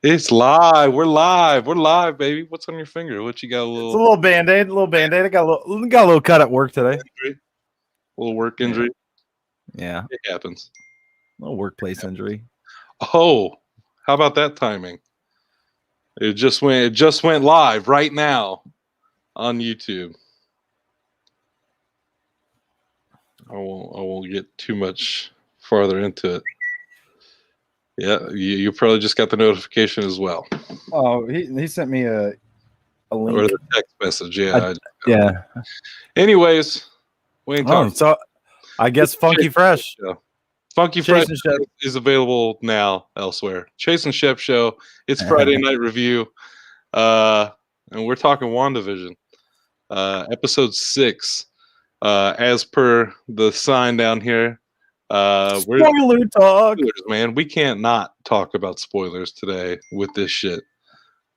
It's live. We're live. We're live, baby. What's on your finger? What you got? It's a little band-aid. I got a little cut at work today. Injury? A little work injury. Yeah. It happens. A little workplace injury. Oh, how about that timing? It just went live right now on YouTube. I won't get too much farther into it. Yeah, you probably just got the notification as well. Oh, he sent me a link. Or the text message, yeah. Yeah. Anyways, Wayne talks. So I guess Funky Fresh. Funky Fresh is available now elsewhere. Chase and Shep Show. It's Friday night review. And we're talking WandaVision. Episode 6. As per the sign down here. Spoiler talk. Spoilers, man. We can't not talk about spoilers today with this shit.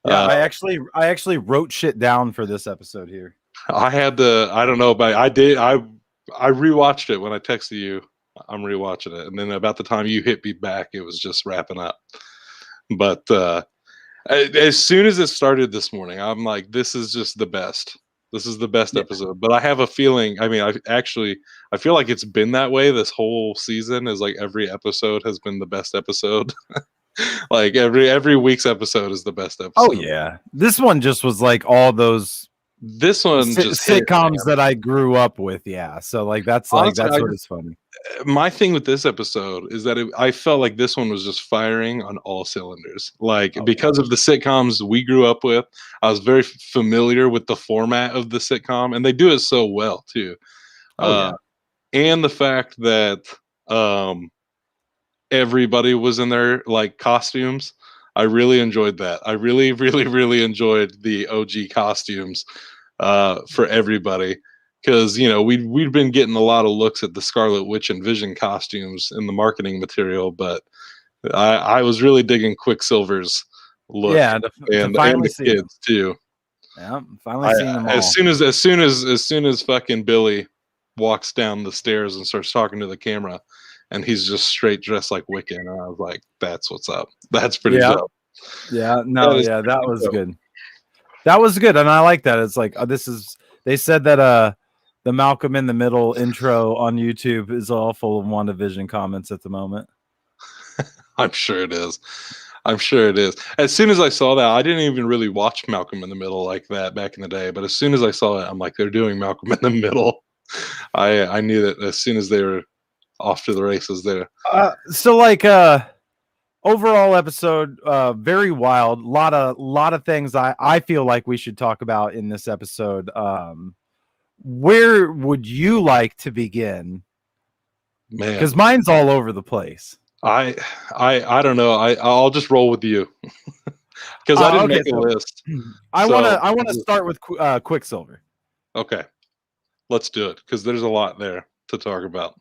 Yeah, I actually wrote shit down for this episode here. I had to, I don't know, but I rewatched it when I texted you. I'm rewatching it, and then about the time you hit me back, it was just wrapping up. But as soon as it started this morning, I'm like, this is just the best. This is the best episode. But I have a feeling, I mean, I feel like it's been that way this whole season. Is like every episode has been the best episode. Like every week's episode is the best episode. Oh yeah, this one just was like all those. This one just sitcoms that I grew up with. Yeah, so like that's honestly, that's what is funny. My thing with this episode is that I felt like this one was just firing on all cylinders. Like because of the sitcoms we grew up with, I was very familiar with the format of the sitcom, and they do it so well too. And the fact that everybody was in their like costumes, I really enjoyed that. I really, really, really enjoyed the OG costumes for everybody. Because, you know, we'd been getting a lot of looks at the Scarlet Witch and Vision costumes in the marketing material, but I was really digging Quicksilver's look. Yeah, and the kids too. Yeah, finally seeing them all. As soon as fucking Billy walks down the stairs and starts talking to the camera, and he's just straight dressed like Wiccan, and I was like, "That's what's up. That's pretty dope." Yeah, no, that was dope. Good. That was good, and I like that. It's like this is. They said that the Malcolm in the Middle intro on YouTube is all full of WandaVision comments at the moment. I'm sure it is. I'm sure it is. As soon as I saw that, I didn't even really watch Malcolm in the Middle like that back in the day. But as soon as I saw it, I'm like, they're doing Malcolm in the Middle. I knew that as soon as they were off to the races there. So like overall episode, very wild. Lot of things I feel like we should talk about in this episode. Where would you like to begin? Man, because mine's all over the place. I don't know. I'll just roll with you because I didn't make a list. I want to start with Quicksilver. Okay, let's do it because there's a lot there to talk about.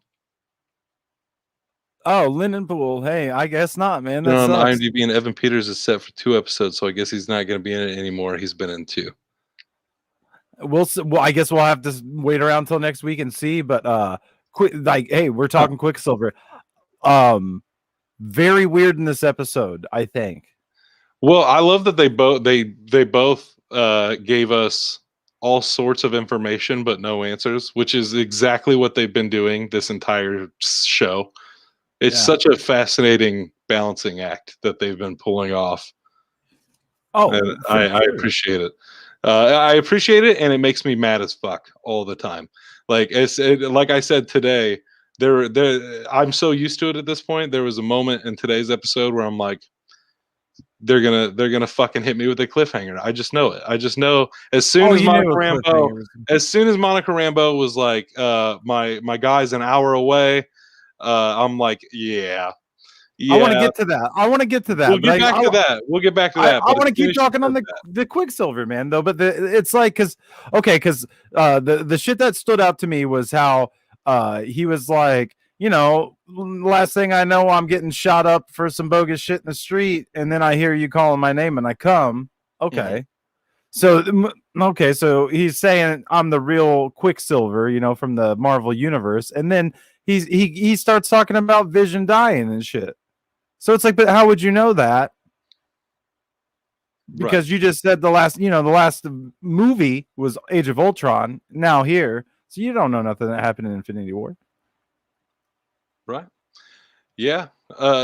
Oh, Linden Pool. Hey, I guess not, man. That on IMDb, and Evan Peters is set for 2 episodes, so I guess he's not going to be in it anymore. He's been in 2. Well, I guess we'll have to wait around till next week and see. But hey, we're talking Quicksilver. Very weird in this episode, I think. Well, I love that they both gave us all sorts of information but no answers, which is exactly what they've been doing this entire show. It's such a fascinating balancing act that they've been pulling off. Oh, and I appreciate it. I appreciate it, and it makes me mad as fuck all the time. Like like I said today, I'm so used to it at this point. There was a moment in today's episode where I'm like, they're gonna fucking hit me with a cliffhanger. I just know it. I just know as soon as Monica Rambeau was like, my guy's an hour away. I'm like, yeah. I want to get to that. We'll get back to that. I want to keep talking on the Quicksilver, man, though. But it's like, because the shit that stood out to me was how he was like, you know, last thing I know, I'm getting shot up for some bogus shit in the street, and then I hear you calling my name and I come. Okay. Mm-hmm. So he's saying I'm the real Quicksilver, you know, from the Marvel universe, and then he starts talking about Vision dying and shit. So it's like, but how would you know that because you just said the last movie was Age of Ultron. Now here, so you don't know nothing that happened in Infinity War, right? Yeah,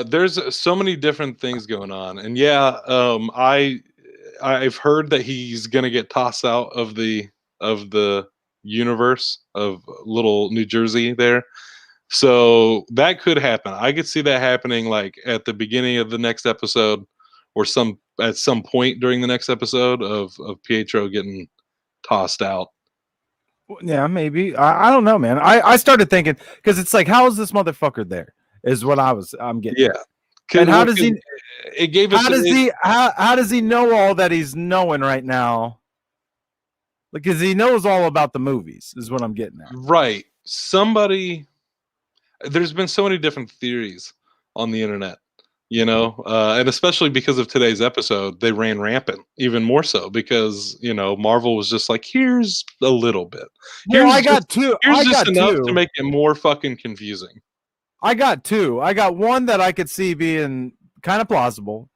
there's so many different things going on, and I've heard that he's gonna get tossed out of the universe of little New Jersey there. So that could happen. I could see that happening like at the beginning of the next episode, or at some point during the next episode of Pietro getting tossed out. Yeah, maybe. I don't know, man. I started thinking because it's like, how is this motherfucker there? Is what I'm getting. Yeah. And how does he? It gave us. How does he know all that he's knowing right now? Because he knows all about the movies, is what I'm getting at. Right. There's been so many different theories on the internet, and especially because of today's episode, they ran rampant, even more so because, Marvel was just like, here's a little bit. I got two. Here's just enough to make it more fucking confusing. I got two. I got one that I could see being kind of plausible,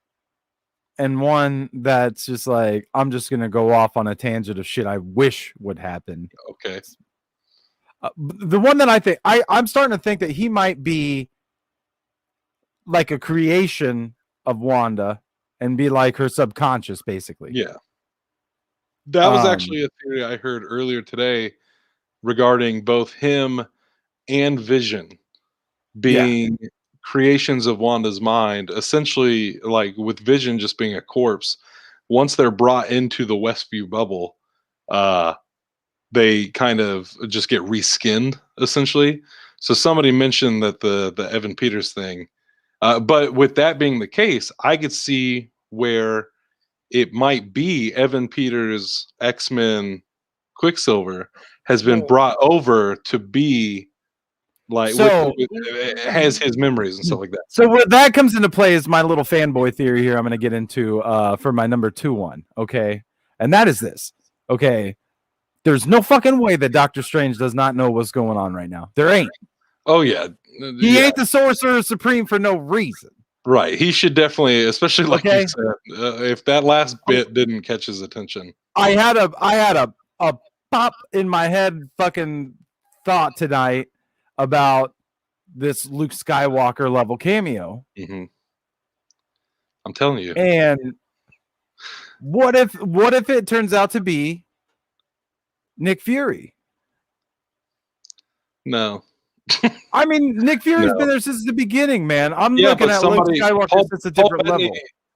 and one that's just like, I'm just going to go off on a tangent of shit I wish would happen. Okay. The one that I think, I'm starting to think that he might be like a creation of Wanda and be like her subconscious, basically. Yeah. That was actually a theory I heard earlier today regarding both him and Vision being creations of Wanda's mind, essentially, like with Vision just being a corpse. Once they're brought into the Westview bubble, they kind of just get reskinned, essentially. So somebody mentioned that the Evan Peters thing, but with that being the case, I could see where it might be Evan Peters' X-Men Quicksilver has been brought over to be like, has his memories and stuff like that. So what that comes into play is my little fanboy theory here I'm going to get into for my number 2 one, okay? And that is this, okay? There's no fucking way that Doctor Strange does not know what's going on right now. There ain't. Oh, yeah. He ain't the Sorcerer Supreme for no reason. Right. He should definitely, especially like you said, if that last bit didn't catch his attention. I had a pop in my head fucking thought tonight about this Luke Skywalker level cameo. Mm-hmm. I'm telling you. And what if it turns out to be Nick Fury? No. I mean, Nick Fury's been there since the beginning, man. I'm looking at Luke Skywalker since a different level.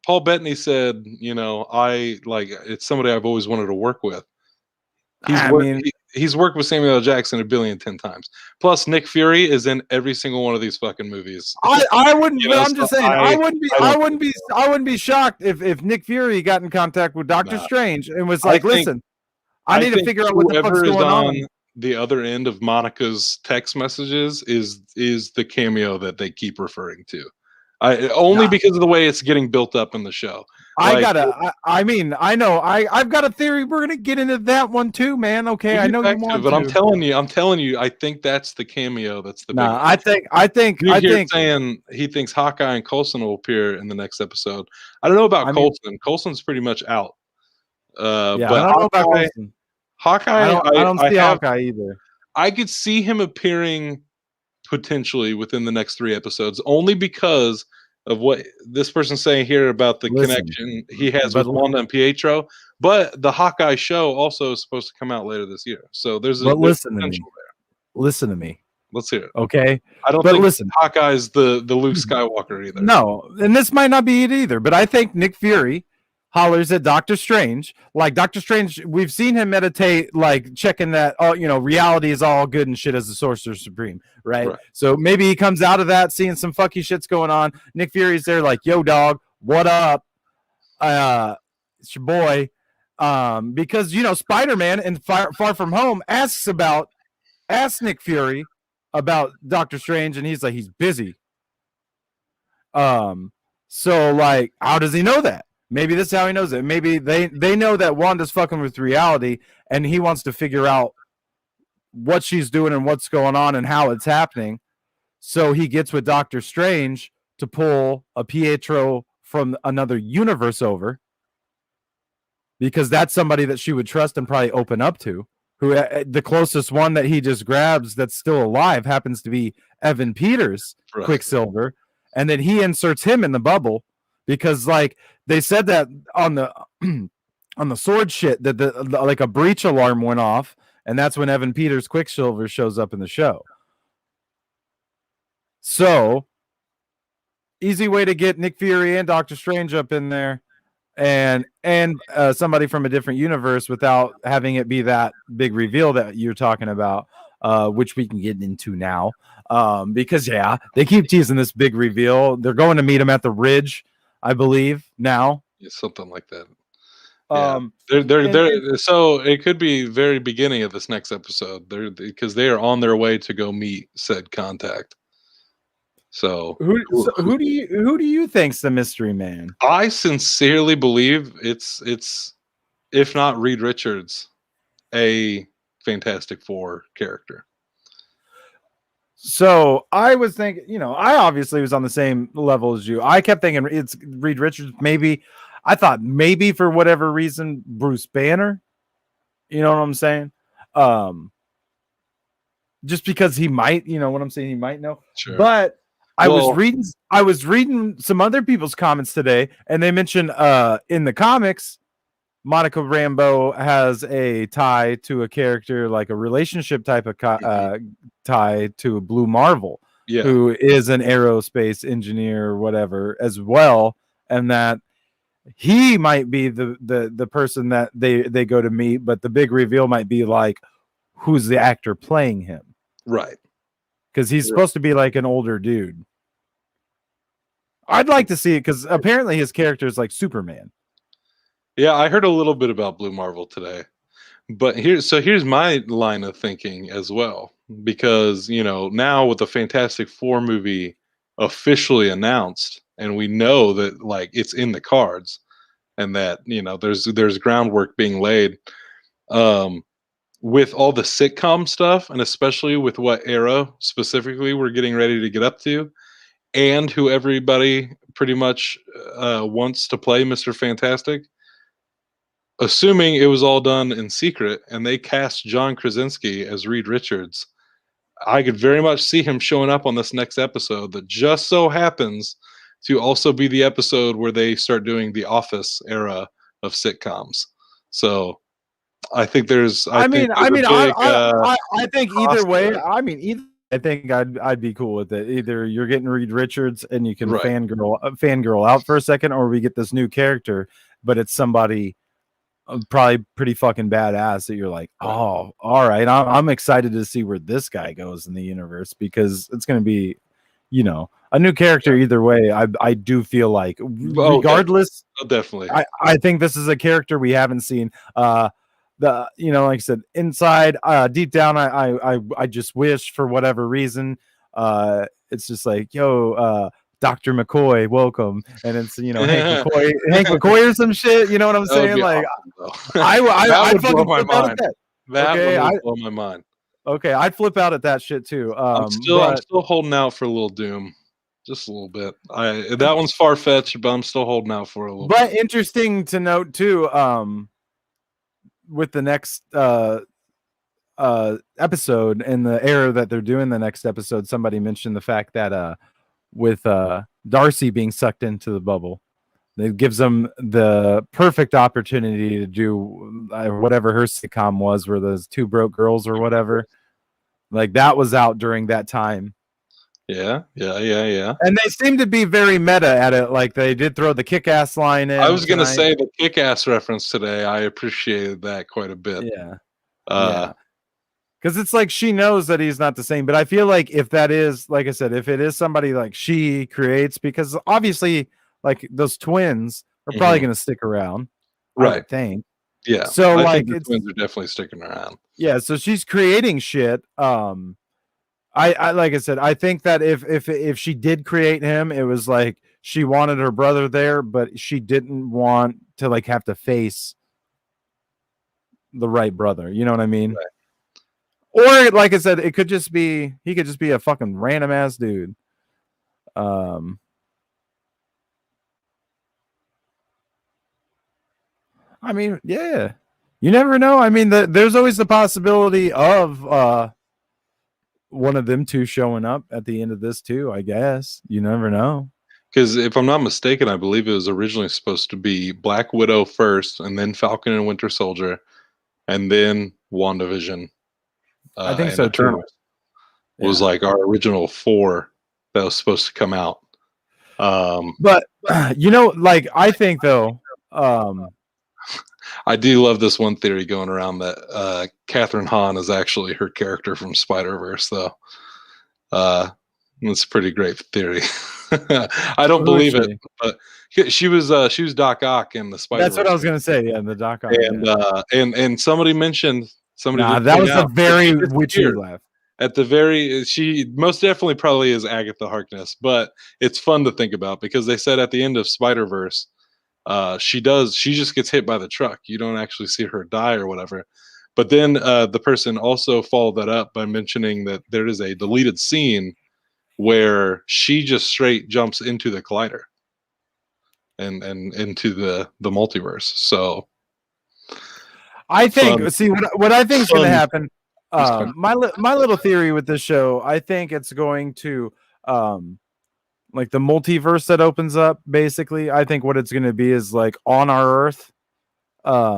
Paul Bettany said, it's somebody I've always wanted to work with. He's worked with Samuel L. Jackson 10 times. Plus, Nick Fury is in every single one of these fucking movies. I wouldn't. I'm just saying. I wouldn't be shocked if Nick Fury got in contact with Doctor Strange and was like, "Listen, I need to figure out what the fuck's going on." The other end of Monica's text messages is the cameo that they keep referring to. Because of the way it's getting built up in the show. I've got a theory. We're gonna get into that one too, man. Okay, I know you want to, but I'm telling you, I think that's the cameo. That's the. I think saying he thinks Hawkeye and Coulson will appear in the next episode. I don't know about Coulson. Coulson's pretty much out. But I don't know about Coulson. Hawkeye, I don't see Hawkeye either. I could see him appearing potentially within the next 3 episodes, only because of what this person's saying here about the connection he has with Wanda and Pietro. But the Hawkeye show also is supposed to come out later this year, so there's potential there. Listen to me. Let's hear it. Okay, I don't think Hawkeye's the Luke Skywalker either. No, and this might not be it either. But I think Nick Fury hollers at Doctor Strange. Like Doctor Strange, we've seen him meditate, like checking that, reality is all good and shit as the Sorcerer Supreme, right? So maybe he comes out of that seeing some fucky shit's going on. Nick Fury's there like, yo, dog, what up? It's your boy. Because, Spider-Man in Far From Home asks Nick Fury about Doctor Strange, and he's like, he's busy. So, like, how does he know that? Maybe this is how he knows it. Maybe they know that Wanda's fucking with reality, and he wants to figure out what she's doing and what's going on and how it's happening. So he gets with Doctor Strange to pull a Pietro from another universe over. because that's somebody that she would trust and probably open up to. Who the closest one that he just grabs that's still alive happens to be Evan Peters, Right. Quicksilver, and then he inserts him in the bubble because, like, they said that on the on the sword shit that the like a breach alarm went off, and that's when Evan Peters Quicksilver shows up in the show. So easy way to get Nick Fury and Doctor Strange up in there, and somebody from a different universe without having it be that big reveal that you're talking about, which we can get into now. Because yeah, they keep teasing this big reveal. They're going to meet him at the Ridge, I believe now. Yeah, something like that. Yeah, they're so it could be very beginning of this next episode. Because they are on their way to go meet said contact. So who do you think's the mystery man? I sincerely believe it's if not Reed Richards, a Fantastic Four character. So I was thinking, I obviously was on the same level as you. I kept thinking it's Reed Richards. Maybe I thought maybe for whatever reason, Bruce Banner. You know what I'm saying? Just because he might, what I'm saying, he might know. Sure. But I was reading some other people's comments today, and they mentioned in the comics, Monica Rambeau has a tie to a character, like a relationship type of tie to Blue Marvel, who is an aerospace engineer or whatever as well, and that he might be the person that they go to meet, but the big reveal might be like who's the actor playing him, right? Because he's supposed to be like an older dude. I'd like to see it because apparently his character is like Superman. Yeah, I heard a little bit about Blue Marvel today, but here's my line of thinking as well, because now with the Fantastic Four movie officially announced, and we know that like it's in the cards, and that there's groundwork being laid, with all the sitcom stuff, and especially with what era specifically we're getting ready to get up to, and who everybody pretty much wants to play Mr. Fantastic. Assuming it was all done in secret and they cast John Krasinski as Reed Richards, I could very much see him showing up on this next episode that just so happens to also be the episode where they start doing the Office era of sitcoms. So I think there's I think either way, I think I'd be cool with it. Either you're getting Reed Richards and you can fangirl out for a second, or we get this new character, but it's somebody probably pretty fucking badass that you're like, oh, all right, I'm excited to see where this guy goes in the universe, because it's going to be, a new character either way. I do feel like, regardless, definitely. I think this is a character we haven't seen. Like I said, inside, deep down, I just wish for whatever reason, it's just like, yo, Dr. McCoy, welcome, and it's Hank McCoy or some shit. You know what I'm saying? Like, awesome, I would blow my mind. That would blow my mind. Okay, I'd flip out at that shit too. I'm still holding out for a little Doom, just a little bit. That one's far fetched, but I'm still holding out for a little. But interesting to note too, with the next episode and the era that they're doing the next episode, somebody mentioned the fact that with Darcy being sucked into the bubble, it gives them the perfect opportunity to do whatever her sitcom was, where those two broke girls or whatever, like that was out during that time. Yeah. And they seem to be very meta at it. Like they did throw the Kick-Ass line in. I was going to say the Kick-Ass reference today. I appreciated that quite a bit. Yeah. Because it's like she knows that he's not the same. But I feel like if that is, like I said, if it is somebody like she creates, because obviously like those twins are probably going to stick around. Right. I think. Yeah. So I like think the twins are definitely sticking around. Yeah. So she's creating shit. I like I said, I think that if she did create him, it was like she wanted her brother there, but she didn't want to like have to face the right brother. You know what I mean? Right. Or like I said, he could just be a fucking random ass dude. I mean, yeah, you never know. I mean, there's always the possibility of one of them two showing up at the end of this too. I guess you never know. Because if I'm not mistaken, I believe it was originally supposed to be Black Widow first, and then Falcon and Winter Soldier, and then WandaVision I think and so too. Eternals was Yeah. like our original 4 that was supposed to come out. But like I think though, I do love this one theory going around that Catherine Hahn is actually her character from Spider-Verse, though. It's a pretty great theory. I don't believe it, but she was Doc Ock in the Spider-Verse. That's what I was gonna say. Yeah, the Doc Ock. And somebody mentioned that was a very witchy laugh. At the very, she most definitely probably is Agatha Harkness, but it's fun to think about because they said at the end of Spider-Verse, she just gets hit by the truck. You don't actually see her die or whatever. But then the person also followed that up by mentioning that there is a deleted scene where she just straight jumps into the collider and into the multiverse. So I think what I think is going to happen. My little theory with this show, I think it's going to like the multiverse that opens up. Basically, I think what it's going to be is like on our Earth, like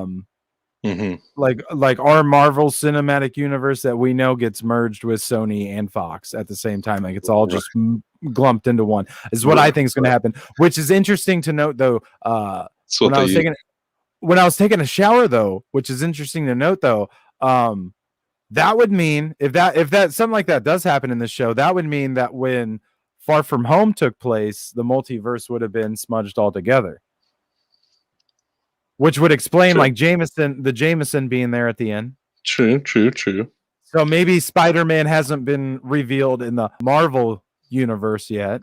our Marvel Cinematic Universe that we know gets merged with Sony and Fox at the same time. Like it's all just glumped into one. Is what I think is going to happen. Which is interesting to note, though. When I was taking a shower, though, which is interesting to note, though. That would mean if that something like that does happen in the show, that would mean that when Far From Home took place, the multiverse would have been smudged altogether, which would explain like the Jameson being there at the end. True. So maybe Spider-Man hasn't been revealed in the Marvel universe yet.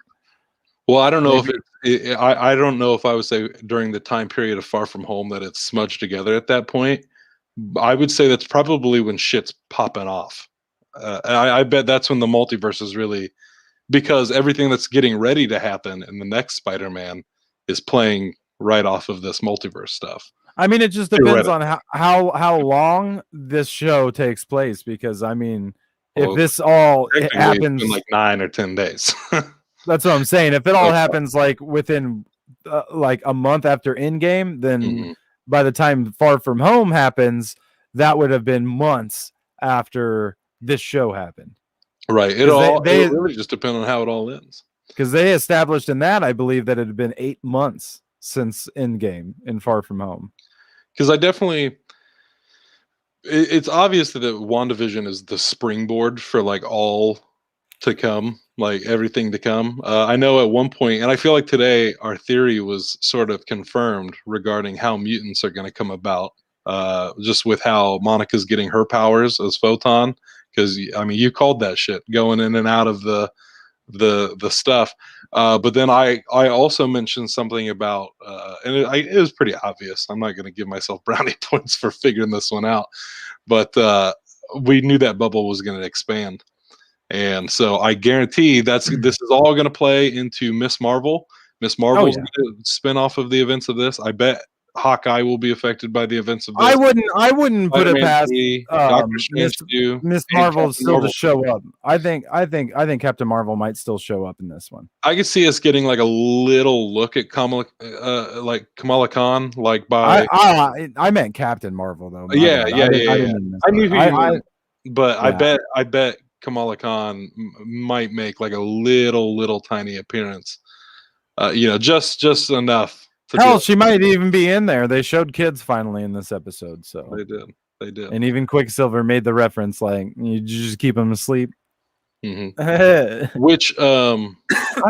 Well, I don't know I don't know if I would say during the time period of Far From Home that it's smudged together at that point. I would say that's probably when shit's popping off. I bet that's when the multiverse is really, because everything that's getting ready to happen in the next Spider-Man is playing right off of this multiverse stuff. I mean, it just depends on how long this show takes place. Because I mean, if this all happens in like 9 or 10 days, that's what I'm saying. If it all happens like within like a month after Endgame, then by the time Far From Home happens, that would have been months after this show happened. Right. It really just depends on how it all ends. Because they established in that, I believe, that it had been 8 months since Endgame in Far From Home. Because it's obvious that WandaVision is the springboard for like all to come, like everything to come. I know at one point, and I feel like today our theory was sort of confirmed regarding how mutants are going to come about, just with how Monica's getting her powers as Photon. Because I mean, you called that shit going in and out of the stuff. But then I also mentioned something about, and it was pretty obvious. I'm not going to give myself brownie points for figuring this one out, but we knew that bubble was going to expand. And so I guarantee this is all going to play into Miss Marvel. Miss Marvel's going to spin off of the events of this. I bet Hawkeye will be captain by the events of this. I wouldn't put it past Miss Marvel still to show up. I think Captain Marvel might still show up in this one. I could see us getting like a little look at Kamala Khan, like by. I meant Captain Marvel though. Yeah. I knew who you meant, but yeah. I bet Kamala Khan might make like a little tiny appearance. Just enough. Hell, she might even be in there. They showed kids finally in this episode, so they did. And even Quicksilver made the reference, like you just keep them asleep. Mm-hmm. Which I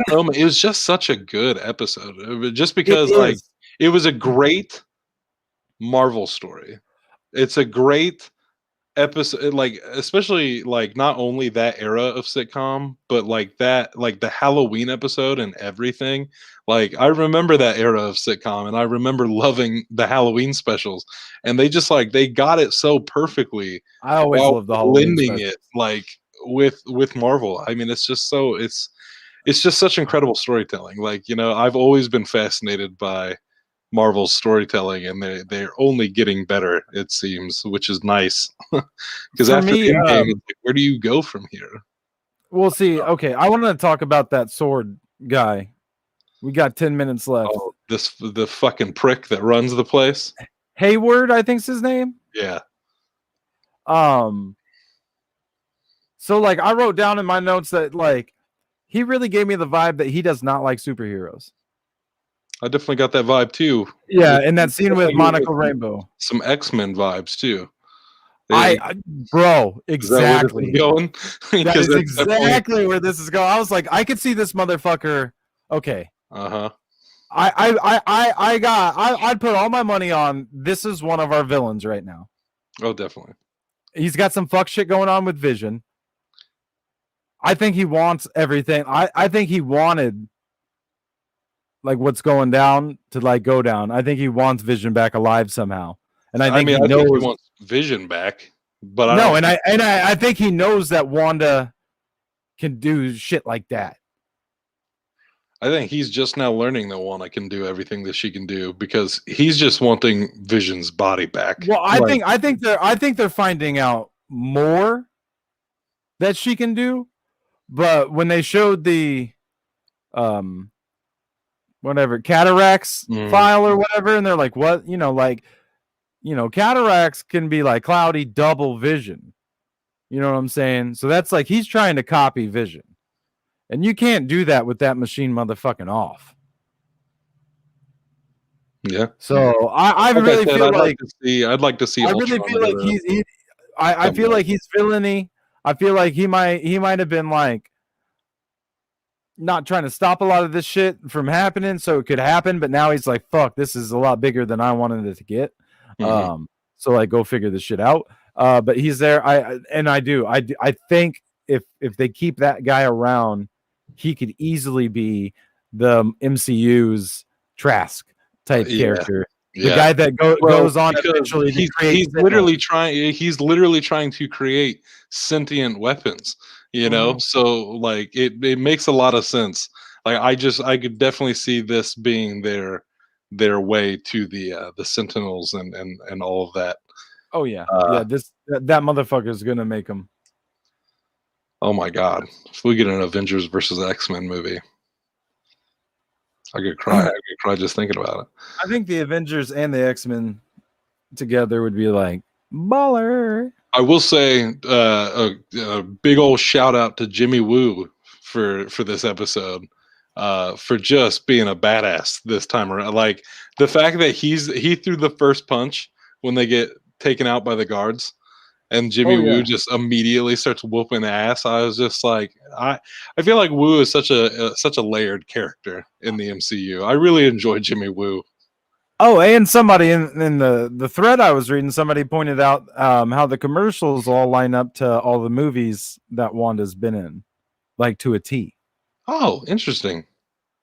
don't know, it was just such a good episode. Just because it was a great Marvel story. It's a great episode, like especially like not only that era of sitcom, but like the Halloween episode and everything. Like I remember that era of sitcom, and I remember loving the Halloween specials, and they just like they got it so perfectly. I always love the Halloween blending it like with Marvel. I mean, it's just it's just such incredible storytelling. Like I've always been fascinated by Marvel's storytelling, and they're only getting better, it seems, which is nice. Because after me, Endgame, it's like, where do you go from here? We'll see. Okay, I want to talk about that sword guy. We got 10 minutes left. Oh, the fucking prick that runs the place. Hayward, I think's his name. Yeah. So like I wrote down in my notes that like he really gave me the vibe that he does not like superheroes. I definitely got that vibe too. Yeah, in that scene with Monica Rambeau. Some X-Men vibes too. Bro, exactly. Going? That is exactly where this is going. I was like, I could see this motherfucker. Okay. Uh-huh. I'd put all my money on this is one of our villains right now. Oh, definitely. He's got some fuck shit going on with Vision. I think he wants everything. I think he wanted like what's going down to like go down. I think he wants Vision back alive somehow. And I think he wants Vision back, but I think he knows that Wanda can do shit like that. I think he's just now learning that Wanda can do everything that she can do because he's just wanting Vision's body back. Well, I think they're finding out more that she can do, but when they showed the whatever cataracts file or whatever, and they're like, what, cataracts can be like cloudy double vision. You know what I'm saying? So that's like he's trying to copy Vision. And you can't do that with that machine motherfucking off. Yeah. So I really feel like I'd like to see. I really feel like I feel like he's villainy. I feel like he might have been like not trying to stop a lot of this shit from happening so it could happen, but now he's like, fuck, this is a lot bigger than I wanted it to get. So like go figure this shit out. But he's there. I think if they keep that guy around, he could easily be the MCU's Trask type character. The guy that goes on eventually. He's literally trying to create sentient weapons. So like it makes a lot of sense. Like I could definitely see this being their way to the Sentinels and all of that. Oh yeah, that motherfucker is gonna make them. Oh my god! If we get an Avengers versus X-Men movie, I could cry. I could cry just thinking about it. I think the Avengers and the X-Men together would be like baller. I will say a big old shout out to Jimmy Woo for this episode, for just being a badass this time around. Like the fact that he threw the first punch when they get taken out by the guards. And Jimmy Woo just immediately starts whooping ass. I was just like, I feel like Woo is such a layered character in the MCU. I really enjoy Jimmy Woo. Oh, and somebody in the thread I was reading, somebody pointed out how the commercials all line up to all the movies that Wanda's been in, like to a T. Oh, interesting.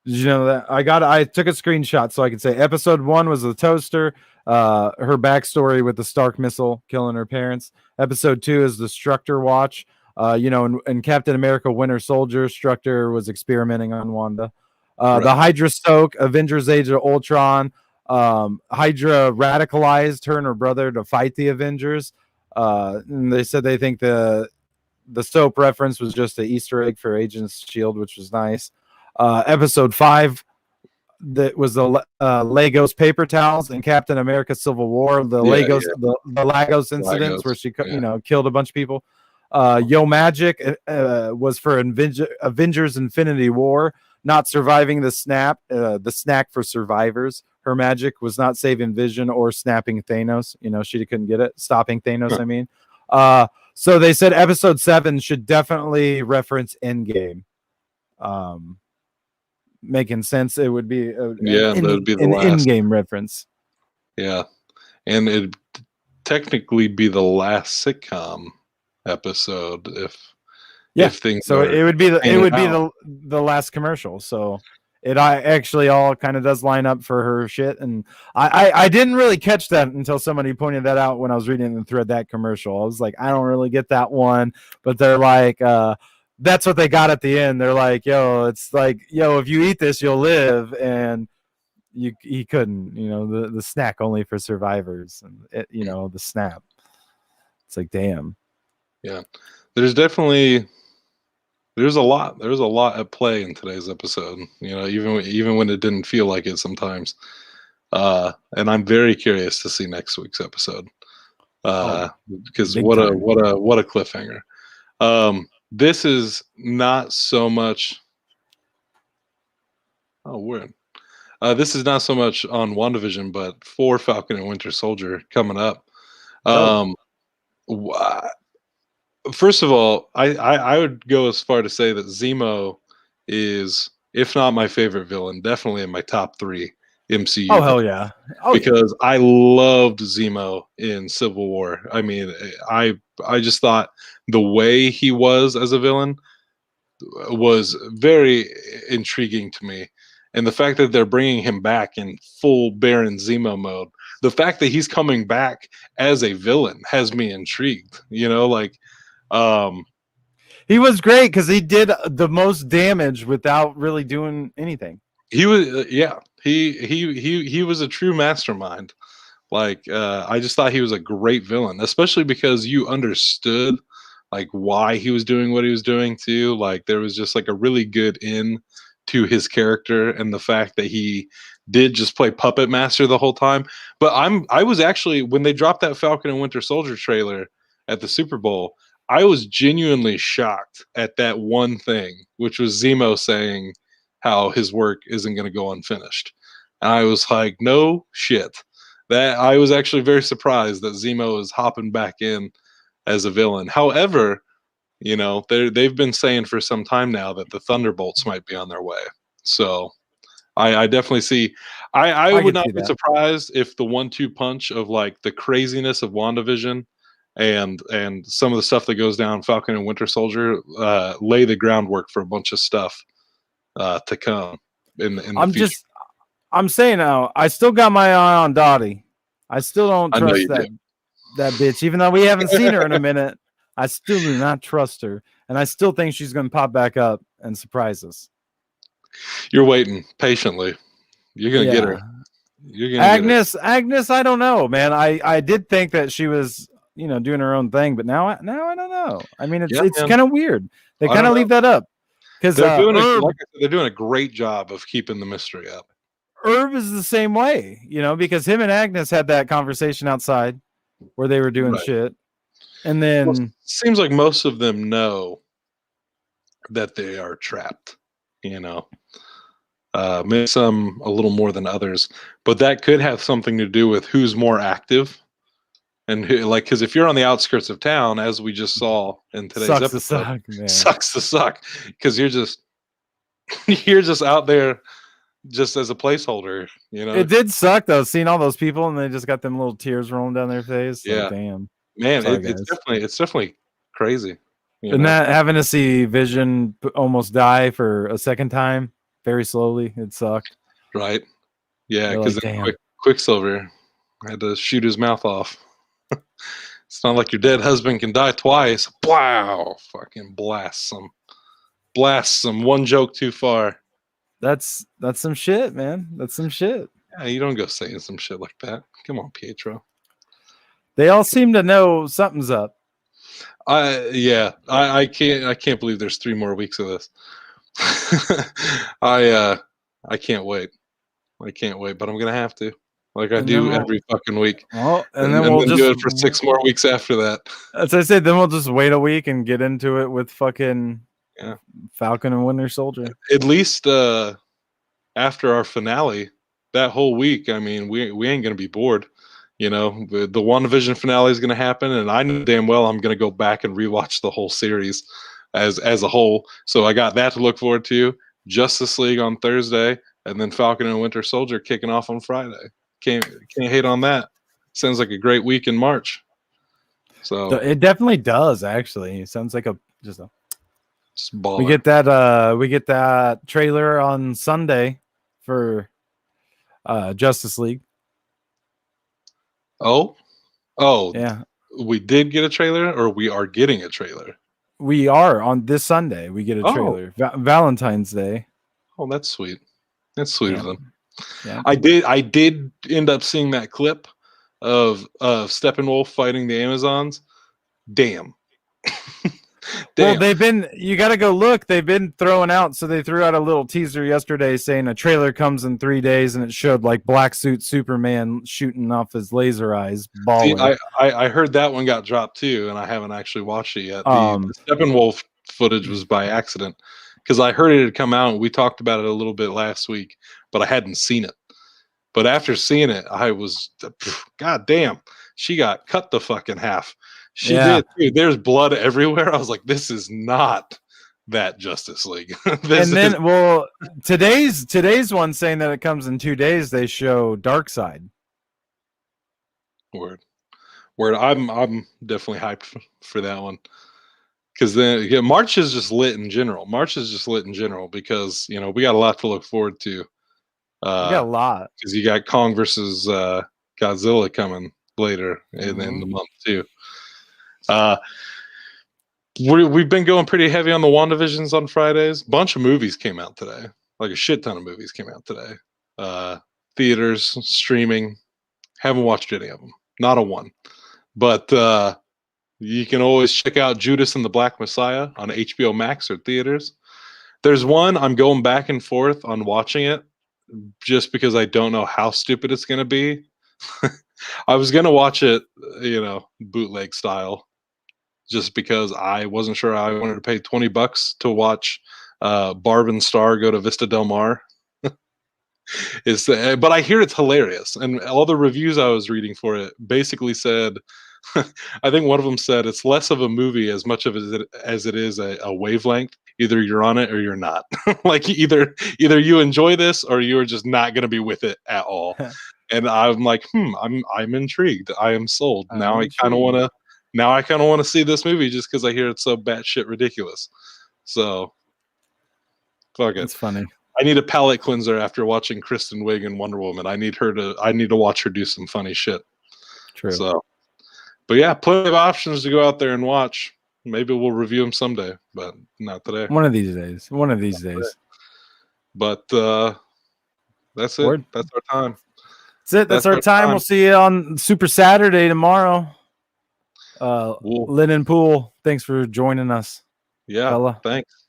Did you know that? I took a screenshot so I could say episode 1 was the toaster, her backstory with the Stark missile killing her parents. Episode 2 is the Structure watch. In Captain America Winter Soldier, Structure was experimenting on Wanda. The Hydra Stoke, Avengers Age of Ultron. Hydra radicalized her and her brother to fight the Avengers. And they said they think the soap reference was just an Easter egg for Agents of S.H.I.E.L.D., which was nice. Episode 5 that was the Lagos paper towels in Captain America Civil War, the Lagos incidents where she killed a bunch of people. Yo Magic was for Avengers Infinity War, not surviving the snap, the snack for survivors. Her magic was not saving Vision or snapping Thanos. She couldn't get it. Stopping Thanos, I mean. So they said episode 7 should definitely reference Endgame. Making sense. It would be that would be the an last in-game reference. Yeah, and it'd technically be the last sitcom episode if things. So it would be the last commercial. So it actually all kind of does line up for her shit, and I didn't really catch that until somebody pointed that out when I was reading the thread, that commercial. I was like, I don't really get that one, but they're like, that's what they got at the end. They're like, yo, it's like, yo, if you eat this, you'll live. And he couldn't. The snack only for survivors, and the snap. It's like, damn. Yeah, there's a lot at play in today's episode. Even when it didn't feel like it sometimes. And I'm very curious to see next week's episode. Because what a cliffhanger. This is not so much. Oh, weird. This is not so much on WandaVision, but for Falcon and Winter Soldier coming up. First of all, I would go as far to say that Zemo is, if not my favorite villain, definitely in my top 3 MCU. Oh, hell yeah. Because I loved Zemo in Civil War. I mean, I just thought the way he was as a villain was very intriguing to me. And the fact that they're bringing him back in full Baron Zemo mode, the fact that he's coming back as a villain has me intrigued. He was great because he did the most damage without really doing anything. He was, he was a true mastermind. I just thought he was a great villain, especially because you understood why he was doing what he was doing too. There was just a really good in to his character, and the fact that he did just play puppet master the whole time. But I was actually, when they dropped that Falcon and Winter Soldier trailer at the Super Bowl, I was genuinely shocked at that one thing, which was Zemo saying how his work isn't going to go unfinished. And I was like, no shit. That I was actually very surprised that Zemo is hopping back in as a villain. However, they've been saying for some time now that the Thunderbolts might be on their way. So I definitely see. I would not be surprised if the 1-2 punch of the craziness of WandaVision and some of the stuff that goes down Falcon and Winter Soldier lay the groundwork for a bunch of stuff to come in the future. I'm saying now, I still got my eye on Dottie. I still don't trust that bitch, even though we haven't seen her in a minute. I still do not trust her, and I still think she's going to pop back up and surprise us. You're waiting patiently. You're going to get her. Agnes, I don't know, man. I did think that she was, doing her own thing, but now I don't know. I mean, it's kind of weird. They kind of leave that up because they're doing a great job of keeping the mystery up. Herb is the same way, because him and Agnes had that conversation outside where they were doing shit. And then it seems like most of them know that they are trapped, maybe some a little more than others, but that could have something to do with who's more active and who, because if you're on the outskirts of town, as we just saw in today's episode, sucks to suck because you're just out there just as a placeholder, It did suck though, seeing all those people and they just got them little tears rolling down their face. Yeah, damn. Man, it's definitely crazy. And that having to see Vision almost die for a second time, very slowly, it sucked. Right? Yeah, because Quicksilver had to shoot his mouth off. It's not like your dead husband can die twice. Wow! Fucking blast some. One joke too far. That's some shit, man. That's some shit. Yeah, you don't go saying some shit like that. Come on, Pietro. They all seem to know something's up. I can't believe there's 3 more weeks of this. I can't wait. But I'm gonna have to, I do every fucking week. Well, and then we'll just do it for 6 more weeks after that. As I said, then we'll just wait a week and get into it with fucking Falcon and Winter Soldier. At least after our finale, that whole week, I mean, we ain't gonna be bored. The WandaVision finale is going to happen, and I know damn well I'm going to go back and rewatch the whole series as a whole. So I got that to look forward to. Justice League on Thursday, and then Falcon and Winter Soldier kicking off on Friday. Can't hate on that. Sounds like a great week in March. So it definitely does. Actually, it sounds like just baller. We get that trailer on Sunday for Justice League. Oh, yeah. We did get a trailer, or we are getting a trailer. We are on this Sunday. We get a trailer. Valentine's Day. Oh, that's sweet. That's sweet of them. Yeah. I did end up seeing that clip of Steppenwolf fighting the Amazons. Damn. Well, Damn. you got to go look. They've been throwing out. So they threw out a little teaser yesterday saying a trailer comes in 3 days, and it showed like black suit Superman shooting off his laser eyes, See, balling. I heard that one got dropped too, and I haven't actually watched it yet. The Um, Steppenwolf footage was by accident because I heard it had come out. We talked about it a little bit last week, but I hadn't seen it. But after seeing it, I was, God damn, she got cut the fucking half. She yeah. did too. There's blood everywhere. I was like, this is not that Justice League. This And is then, well, today's one saying that it comes in 2 days. They show Darkseid. word. Word. I'm definitely hyped for that one. Because then March is just lit in general. March is just lit in general because we got a lot to look forward to. We got a lot. Because you got Kong versus Godzilla coming later in the month too. We've been going pretty heavy on the WandaVisions on Fridays. Bunch of movies came out today. Like a shit ton of movies came out today. Theaters, streaming. Haven't watched any of them. Not a one. But you can always check out Judas and the Black Messiah on HBO Max or theaters. There's one I'm going back and forth on watching it just because I don't know how stupid it's going to be. I was going to watch it, bootleg style, just because I wasn't sure I wanted to pay $20 to watch Barb and Star go to Vista Del Mar. But I hear it's hilarious, and all the reviews I was reading for it basically said, I think one of them said it's less of a movie as much of it as it is a wavelength. Either you're on it or you're not. Like either you enjoy this or you're just not going to be with it at all. And I'm like, I'm intrigued. I am sold. Now I kind of want to see this movie just because I hear it's so batshit ridiculous. So fuck it. It's funny. I need a palate cleanser after watching Kristen Wiig and Wonder Woman. I need to watch her do some funny shit. True. So, but yeah, plenty of options to go out there and watch. Maybe we'll review them someday, but not today. One of these days. One of these days. But that's it. Word. That's our time. That's it. That's our time. We'll see you on Super Saturday tomorrow. Lynn and Pool, thanks for joining us. Yeah, fella. Thanks.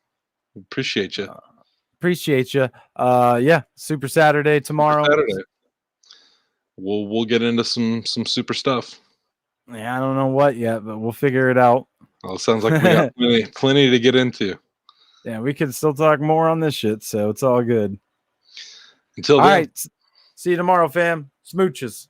Appreciate you. Appreciate you. Yeah, Super Saturday tomorrow. Super Saturday. We'll get into some super stuff. Yeah, I don't know what yet, but we'll figure it out. Well, it sounds like we got plenty to get into. Yeah, we can still talk more on this shit, so it's all good. Until then. All right. See you tomorrow, fam. Smooches.